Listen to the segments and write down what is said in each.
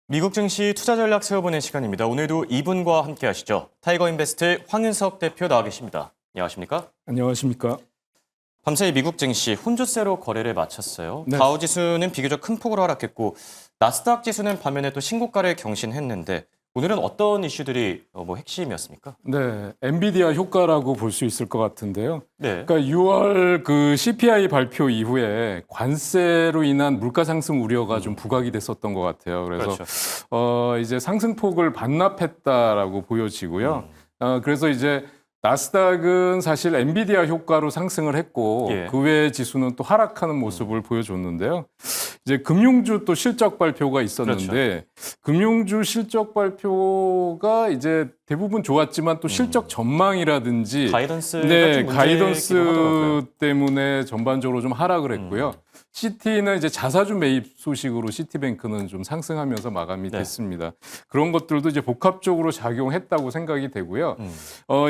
미국 증시 투자 전략 세워보는 시간입니다. 오늘도 이분과 함께 하시죠. 타이거인베스트 황윤석 대표 나와 계십니다. 안녕하십니까? 안녕하십니까? 밤사이 미국 증시 혼조세로 거래를 마쳤어요. 네. 다우 지수는 비교적 큰 폭으로 하락했고 나스닥 지수는 반면에 또 신고가를 경신했는데 오늘은 어떤 이슈들이 핵심이었습니까? 네, 엔비디아 효과라고 볼 수 있을 것 같은데요. 네. 그러니까 6월 그 CPI 발표 이후에 관세로 인한 물가 상승 우려가 좀 부각이 됐었던 것 같아요. 그래서 그렇죠. 이제 상승폭을 반납했다라고 보여지고요. 그래서 이제 나스닥은 사실 엔비디아 효과로 상승을 했고 예. 그 외의 지수는 또 하락하는 모습을 보여줬는데요. 이제 금융주 또 실적 발표가 있었는데 금융주 실적 발표가 이제 대부분 좋았지만 또 실적 전망이라든지 가이던스가 네, 좀 문제이긴 가이던스 하더라고요. 때문에 전반적으로 좀 하락을 했고요. 시티는 이제 자사주 매입 소식으로 시티뱅크는 좀 상승하면서 마감이 네. 됐습니다. 그런 것들도 이제 복합적으로 작용했다고 생각이 되고요. 음.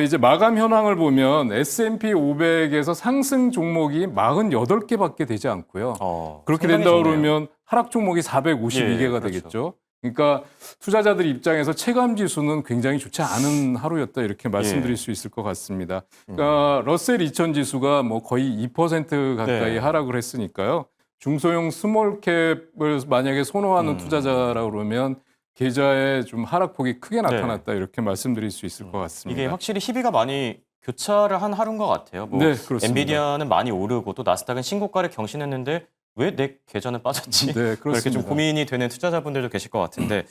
이제 마감 현황을 보면 S&P 500에서 상승 종목이 48개밖에 되지 않고요. 그렇게 상당히 된다 좋네요. 그러면 하락 종목이 452개가 예, 그렇죠. 되겠죠. 그러니까 투자자들 입장에서 체감 지수는 굉장히 좋지 않은 하루였다 이렇게 말씀드릴 수 있을 것 같습니다. 그러니까 러셀 2000 지수가 뭐 거의 2% 가까이 네. 하락을 했으니까요. 중소형 스몰캡을 만약에 선호하는 투자자라 그러면 계좌에 좀 하락폭이 크게 나타났다 이렇게 말씀드릴 수 있을 것 같습니다. 이게 확실히 희비가 많이 교차를 한 하루인 것 같아요. 네, 그렇습니다. 엔비디아는 많이 오르고 또 나스닥은 신고가를 경신했는데 왜 내 계좌는 빠졌지? 네, 이렇게 좀 그렇습니다. 고민이 되는 투자자분들도 계실 것 같은데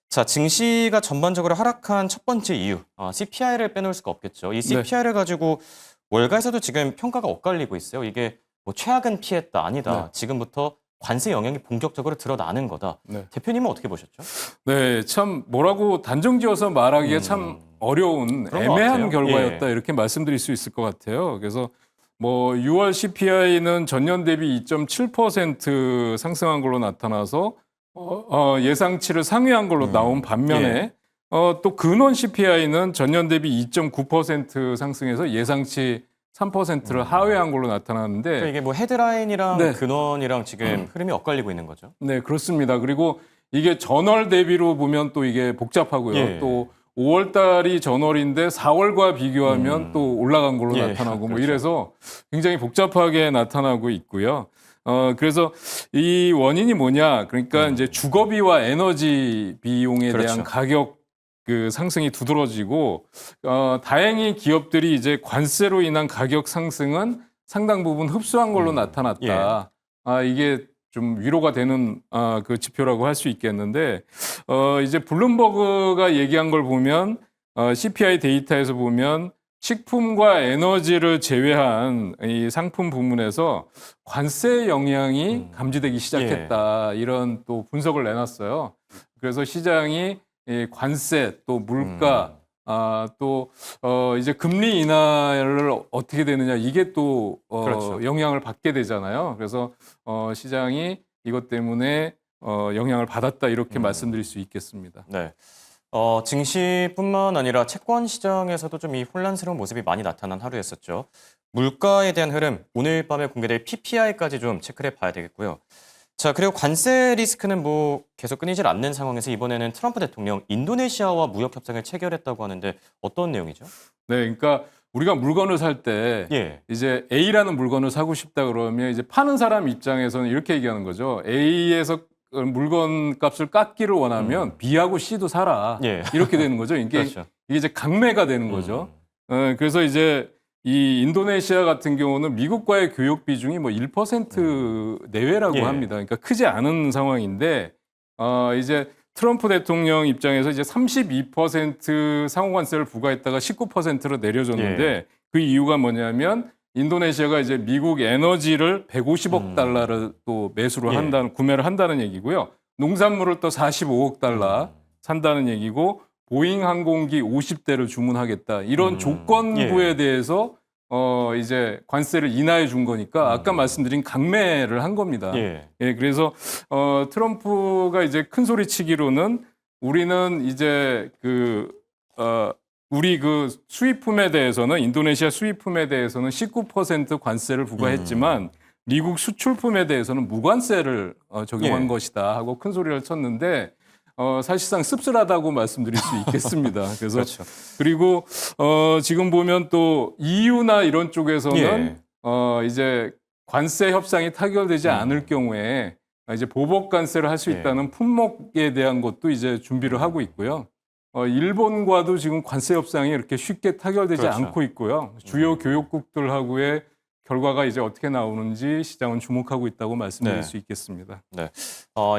자, 증시가 전반적으로 하락한 첫 번째 이유, CPI를 빼놓을 수가 없겠죠. 이 CPI를 가지고 월가에서도 지금 평가가 엇갈리고 있어요. 이게 뭐 최악은 피했다, 아니다. 네. 지금부터 관세 영향이 본격적으로 드러나는 거다. 네. 대표님은 어떻게 보셨죠? 네, 참 뭐라고 단정지어서 말하기가 참 어려운 그런 것 애매한 같아요. 결과였다 이렇게 말씀드릴 수 있을 것 같아요. 그래서 뭐 6월 CPI는 전년 대비 2.7% 상승한 걸로 나타나서 예상치를 상회한 걸로 나온 반면에 또 근원 CPI는 전년 대비 2.9% 상승해서 예상치 3%를 하회한 걸로 나타났는데 그러니까 이게 뭐 헤드라인이랑 네. 근원이랑 지금 흐름이 엇갈리고 있는 거죠. 네, 그렇습니다. 그리고 이게 전월 대비로 보면 또 이게 복잡하고요. 예. 또 5월 달이 전월인데 4월과 비교하면 또 올라간 걸로 예, 나타나고 뭐 그렇죠. 이래서 굉장히 복잡하게 나타나고 있고요. 그래서 이 원인이 뭐냐? 그러니까 이제 주거비와 에너지 비용에 그렇죠. 대한 가격 그 상승이 두드러지고 다행히 기업들이 이제 관세로 인한 가격 상승은 상당 부분 흡수한 걸로 나타났다. 이게 좀 위로가 되는 그 지표라고 할 수 있겠는데 이제 블룸버그가 얘기한 걸 보면 CPI 데이터에서 보면 식품과 에너지를 제외한 이 상품 부문에서 관세 영향이 감지되기 시작했다. 이런 또 분석을 내놨어요. 그래서 시장이 이 관세 또 물가 또 이제 금리 인하를 어떻게 되느냐 이게 또 그렇죠. 영향을 받게 되잖아요. 그래서 시장이 이것 때문에 영향을 받았다 이렇게 말씀드릴 수 있겠습니다. 네. 증시뿐만 아니라 채권 시장에서도 좀 이 혼란스러운 모습이 많이 나타난 하루였었죠. 물가에 대한 흐름, 오늘 밤에 공개될 PPI까지 좀 체크를 해봐야 되겠고요. 자, 그리고 관세 리스크는 뭐 계속 끊이질 않는 상황에서 이번에는 트럼프 대통령 인도네시아와 무역 협상을 체결했다고 하는데 어떤 내용이죠? 네, 그러니까 우리가 물건을 살 때 예. 이제 A라는 물건을 사고 싶다 그러면 이제 파는 사람 입장에서는 이렇게 얘기하는 거죠. A에서 물건 값을 깎기를 원하면 B하고 C도 사라. 예. 이렇게 되는 거죠. 이게 그렇죠. 이제 강매가 되는 거죠. 그래서 이제 이 인도네시아 같은 경우는 미국과의 교역 비중이 뭐 1% 내외라고 예. 합니다. 그러니까 크지 않은 상황인데 이제 트럼프 대통령 입장에서 이제 32% 상호관세를 부과했다가 19%로 내려줬는데 그 이유가 뭐냐면 인도네시아가 이제 미국 에너지를 150억 달러를 또 매수를 한다는 구매를 한다는 얘기고요. 농산물을 또 45억 달러 산다는 얘기고 보잉 항공기 50대를 주문하겠다. 이런 조건부에 대해서 이제 관세를 인하해 준 거니까 아까 말씀드린 강매를 한 겁니다. 그래서 트럼프가 이제 큰 소리 치기로는 우리는 이제 우리 그 수입품에 대해서는 인도네시아 수입품에 대해서는 19% 관세를 부과했지만 미국 수출품에 대해서는 무관세를 적용한 것이다 하고 큰 소리를 쳤는데 사실상 씁쓸하다고 말씀드릴 수 있겠습니다. 그래서 그렇죠. 그리고 지금 보면 또 EU나 이런 쪽에서는 예. 이제 관세 협상이 타결되지 않을 경우에 이제 보복 관세를 할 수 예. 있다는 품목에 대한 것도 이제 준비를 하고 있고요. 일본과도 지금 관세 협상이 이렇게 쉽게 타결되지 그렇죠. 않고 있고요. 주요 교역국들하고의 결과가 이제 어떻게 나오는지 시장은 주목하고 있다고 말씀드릴 네. 수 있겠습니다.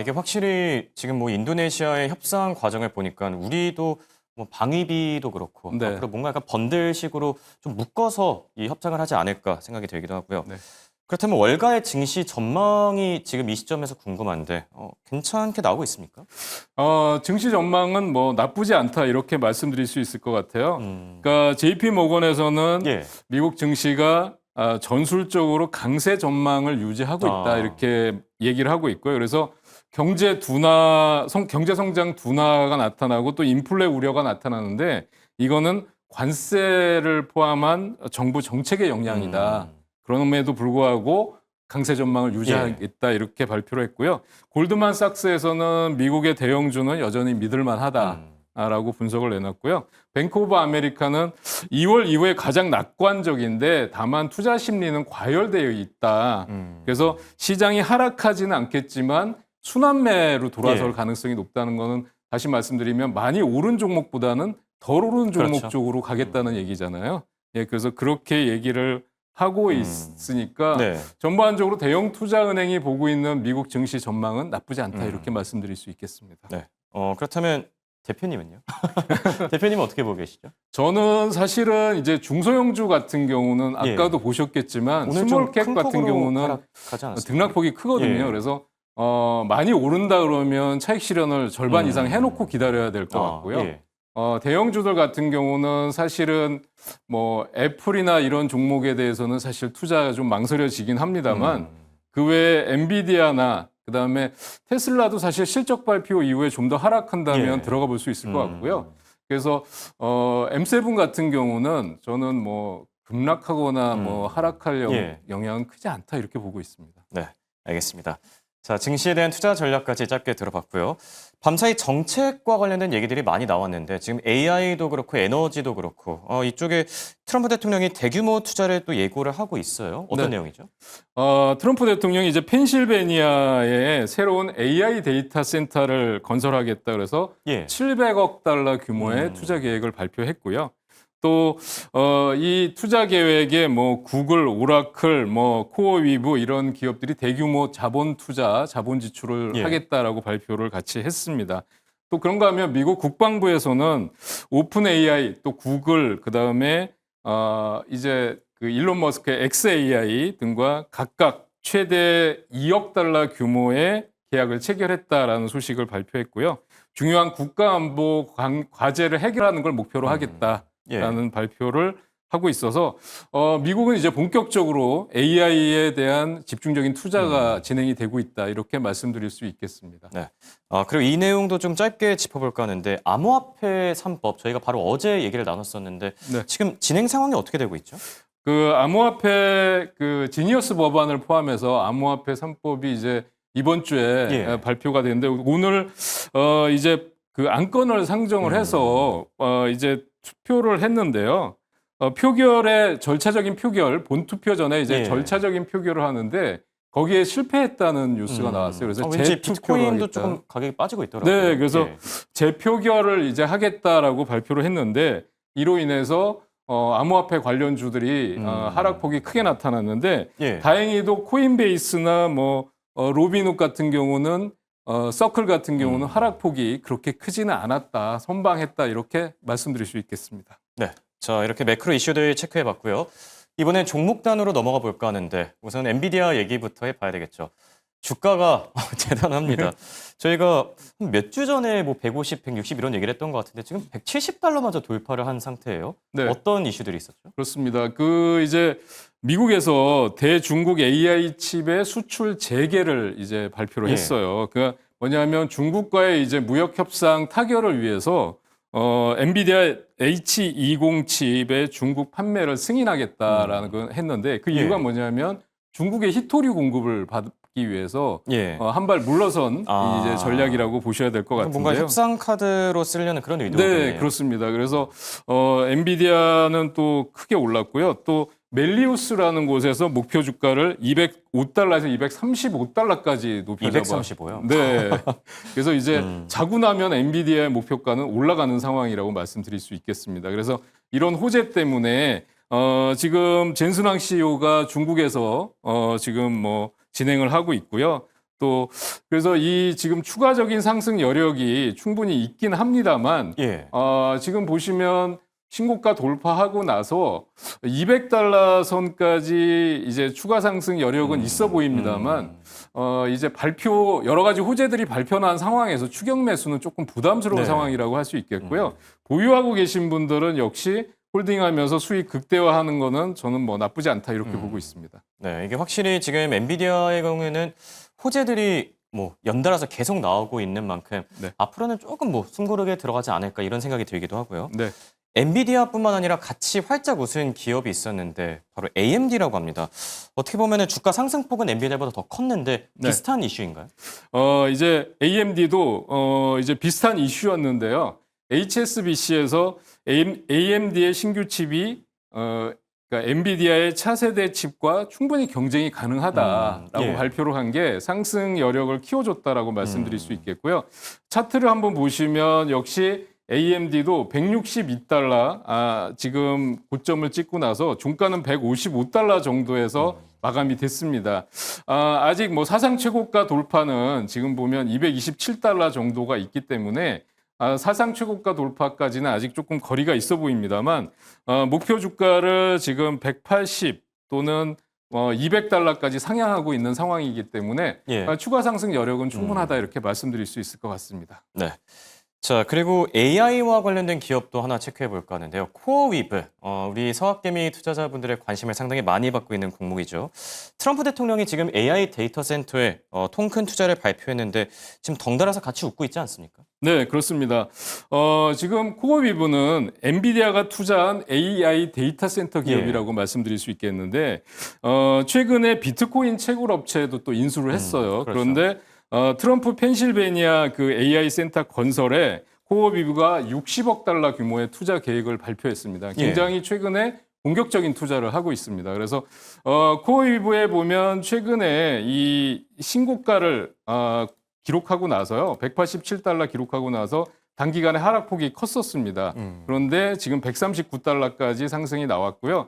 이게 확실히 지금 뭐 인도네시아의 협상 과정을 보니까 우리도 뭐 방위비도 그렇고 네. 앞으로 뭔가 약간 번들식으로 좀 묶어서 이 협상을 하지 않을까 생각이 들기도 하고요. 네. 그렇다면 월가의 증시 전망이 지금 이 시점에서 궁금한데 괜찮게 나오고 있습니까? 증시 전망은 뭐 나쁘지 않다 이렇게 말씀드릴 수 있을 것 같아요. 음. 그러니까 JP 모건에서는 예. 미국 증시가 전술적으로 강세 전망을 유지하고 있다 이렇게 얘기를 하고 있고요. 그래서 경제 성장 둔화가 나타나고 또 인플레 우려가 나타나는데 이거는 관세를 포함한 정부 정책의 영향이다. 그럼에도 불구하고 강세 전망을 유지하겠다 이렇게 발표를 했고요. 골드만삭스에서는 미국의 대형주는 여전히 믿을만하다라고 분석을 내놨고요. 뱅크 오브 아메리카는 2월 이후에 가장 낙관적인데 다만 투자 심리는 과열되어 있다. 그래서 시장이 하락하지는 않겠지만 순환매로 돌아설 예. 가능성이 높다는 거는 다시 말씀드리면 많이 오른 종목보다는 덜 오른 종목 그렇죠. 쪽으로 가겠다는 얘기잖아요. 예, 그래서 그렇게 얘기를 하고 있으니까 네. 전반적으로 대형 투자은행이 보고 있는 미국 증시 전망은 나쁘지 않다 이렇게 말씀드릴 수 있겠습니다. 네. 그렇다면 대표님은요? 대표님은 어떻게 보고 계시죠? 저는 사실은 이제 중소형주 같은 경우는 예. 아까도 보셨겠지만 오늘 스몰캡 좀 같은 경우는 하락하지 않았습니까? 등락폭이 크거든요. 예. 그래서 많이 오른다 그러면 차익 실현을 절반 이상 해놓고 기다려야 될 것 같고요. 예. 대형주들 같은 경우는 사실은 뭐 애플이나 이런 종목에 대해서는 사실 투자가 좀 망설여지긴 합니다만 그 외에 엔비디아나 그다음에 테슬라도 사실 실적 발표 이후에 좀 더 하락한다면 예. 들어가 볼 수 있을 것 같고요. 그래서 M7 같은 경우는 저는 뭐 급락하거나 뭐 하락할 예. 영향은 크지 않다 이렇게 보고 있습니다. 네, 알겠습니다. 자, 증시에 대한 투자 전략까지 짧게 들어봤고요. 밤사이 정책과 관련된 얘기들이 많이 나왔는데 지금 AI도 그렇고 에너지도 그렇고 이쪽에 트럼프 대통령이 대규모 투자를 또 예고를 하고 있어요. 어떤 네. 내용이죠? 트럼프 대통령이 이제 펜실베니아에 새로운 AI 데이터 센터를 건설하겠다 그래서 예. 700억 달러 규모의 투자 계획을 발표했고요. 또 이 투자 계획에 뭐 구글, 오라클, 뭐 코어위브 이런 기업들이 대규모 자본 투자, 자본 지출을 예. 하겠다라고 발표를 같이 했습니다. 또 그런가 하면 미국 국방부에서는 오픈 AI, 또 구글, 그다음에 이제 그 일론 머스크의 XAI 등과 각각 최대 2억 달러 규모의 계약을 체결했다라는 소식을 발표했고요. 중요한 국가안보 과제를 해결하는 걸 목표로 하겠다라는 예. 발표를 하고 있어서 미국은 이제 본격적으로 AI에 대한 집중적인 투자가 진행이 되고 있다 이렇게 말씀드릴 수 있겠습니다. 네. 그리고 이 내용도 좀 짧게 짚어볼까 하는데 암호화폐 3법 저희가 바로 어제 얘기를 나눴었는데 네. 지금 진행 상황이 어떻게 되고 있죠? 그 암호화폐 그 지니어스 법안을 포함해서 암호화폐 3법이 이제 이번 주에 예. 발표가 되는데 오늘 이제 그 안건을 상정을 해서 이제 투표를 했는데요. 표결의 절차적인 표결, 본투표 전에 이제 예. 절차적인 표결을 하는데 거기에 실패했다는 뉴스가 나왔어요. 그래서 왠지 재투표를 비트코인도 하겠다. 조금 가격이 빠지고 있더라고요. 네, 그래서 예. 재표결을 이제 하겠다라고 발표를 했는데 이로 인해서 암호화폐 관련주들이 하락폭이 크게 나타났는데 예. 다행히도 코인베이스나 뭐 로빈훗 같은 경우는 서클 같은 경우는 하락폭이 그렇게 크지는 않았다, 선방했다 이렇게 말씀드릴 수 있겠습니다. 네. 자, 이렇게 매크로 이슈들 체크해 봤고요. 이번엔 종목 단으로 넘어가 볼까 하는데 우선 엔비디아 얘기부터 해봐야 되겠죠. 주가가 대단합니다. 저희가 몇 주 전에 뭐 150, 160 이런 얘기를 했던 것 같은데 지금 170달러마저 돌파를 한 상태예요. 네. 어떤 이슈들이 있었죠? 그렇습니다. 그 이제 미국에서 대중국 AI 칩의 수출 재개를 이제 발표를 예. 했어요. 그 뭐냐면 중국과의 이제 무역 협상 타결을 위해서 엔비디아 H20 칩의 중국 판매를 승인하겠다라는 걸 했는데 그 이유가 예. 뭐냐면 중국의 히토류 공급을 잡기 위해서 예. 한 발 물러선 이제 전략이라고 보셔야 될 것 같은데요. 뭔가 협상 카드로 쓰려는 그런 의도겠네요. 네, 그렇습니다. 그래서 엔비디아는 또 크게 올랐고요. 또 멜리우스라는 곳에서 목표 주가를 205달러에서 235달러까지 높여잡아. 235요? 네. 그래서 이제 자고 나면 엔비디아의 목표가는 올라가는 상황이라고 말씀드릴 수 있겠습니다. 그래서 이런 호재 때문에 지금 젠순왕 CEO가 중국에서 지금 뭐 진행을 하고 있고요. 또 그래서 이 지금 추가적인 상승 여력이 충분히 있긴 합니다만 예. 지금 보시면 신고가 돌파하고 나서 200달러 선까지 이제 추가 상승 여력은 있어 보입니다만 이제 여러 가지 호재들이 발표난 상황에서 추격 매수는 조금 부담스러운 네. 상황이라고 할 수 있겠고요. 보유하고 계신 분들은 역시 홀딩하면서 수익 극대화하는 거는 저는 뭐 나쁘지 않다 이렇게 보고 있습니다. 네, 이게 확실히 지금 엔비디아의 경우에는 호재들이 뭐 연달아서 계속 나오고 있는 만큼 네. 앞으로는 조금 뭐 숨고르게 들어가지 않을까 이런 생각이 들기도 하고요. 네. 엔비디아뿐만 아니라 같이 활짝 웃은 기업이 있었는데 바로 AMD라고 합니다. 어떻게 보면 주가 상승폭은 엔비디아보다 더 컸는데 네. 비슷한 이슈인가요? 이제 AMD도 이제 비슷한 이슈였는데요. HSBC에서 AMD의 신규 칩이 그러니까 엔비디아의 차세대 칩과 충분히 경쟁이 가능하다라고 예. 발표를 한 게 상승 여력을 키워줬다라고 말씀드릴 수 있겠고요. 차트를 한번 보시면 역시 AMD도 162달러 지금 고점을 찍고 나서 종가는 155달러 정도에서 마감이 됐습니다. 아직 뭐 사상 최고가 돌파는 지금 보면 227달러 정도가 있기 때문에 사상 최고가 돌파까지는 아직 조금 거리가 있어 보입니다만 목표 주가를 지금 180 또는 200달러까지 상향하고 있는 상황이기 때문에 예. 추가 상승 여력은 충분하다 이렇게 말씀드릴 수 있을 것 같습니다. 네. 자, 그리고 AI와 관련된 기업도 하나 체크해 볼까 하는데요. 코어위브, 우리 서학개미 투자자분들의 관심을 상당히 많이 받고 있는 종목이죠. 트럼프 대통령이 지금 AI 데이터 센터에 통 큰 투자를 발표했는데 지금 덩달아서 같이 웃고 있지 않습니까? 네, 그렇습니다. 지금 코어위브는 엔비디아가 투자한 AI 데이터 센터 기업이라고 말씀드릴 수 있겠는데 최근에 비트코인 채굴 업체도 또 인수를 했어요. 그렇죠. 그런데 트럼프 펜실베니아 그 AI 센터 건설에 코어위브가 60억 달러 규모의 투자 계획을 발표했습니다. 굉장히 최근에 본격적인 투자를 하고 있습니다. 그래서 코어위브에 보면 최근에 이 신고가를 기록하고 나서요. 187달러 기록하고 나서 단기간에 하락폭이 컸었습니다. 그런데 지금 139달러까지 상승이 나왔고요.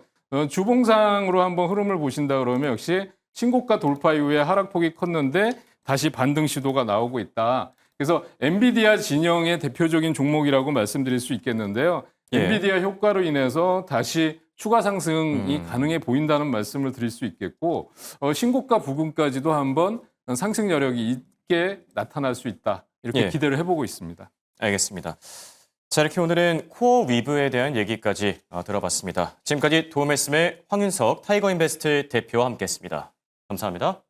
주봉상으로 한번 흐름을 보신다 그러면 역시 신고가 돌파 이후에 하락폭이 컸는데 다시 반등 시도가 나오고 있다. 그래서 엔비디아 진영의 대표적인 종목이라고 말씀드릴 수 있겠는데요. 예. 엔비디아 효과로 인해서 다시 추가 상승이 가능해 보인다는 말씀을 드릴 수 있겠고 신고가 부근까지도 한번 상승 여력이 있게 나타날 수 있다. 이렇게 예. 기대를 해보고 있습니다. 알겠습니다. 자, 이렇게 오늘은 코어위브에 대한 얘기까지 들어봤습니다. 지금까지 도움 말씀의 황윤석 타이거인베스트 대표와 함께했습니다. 감사합니다.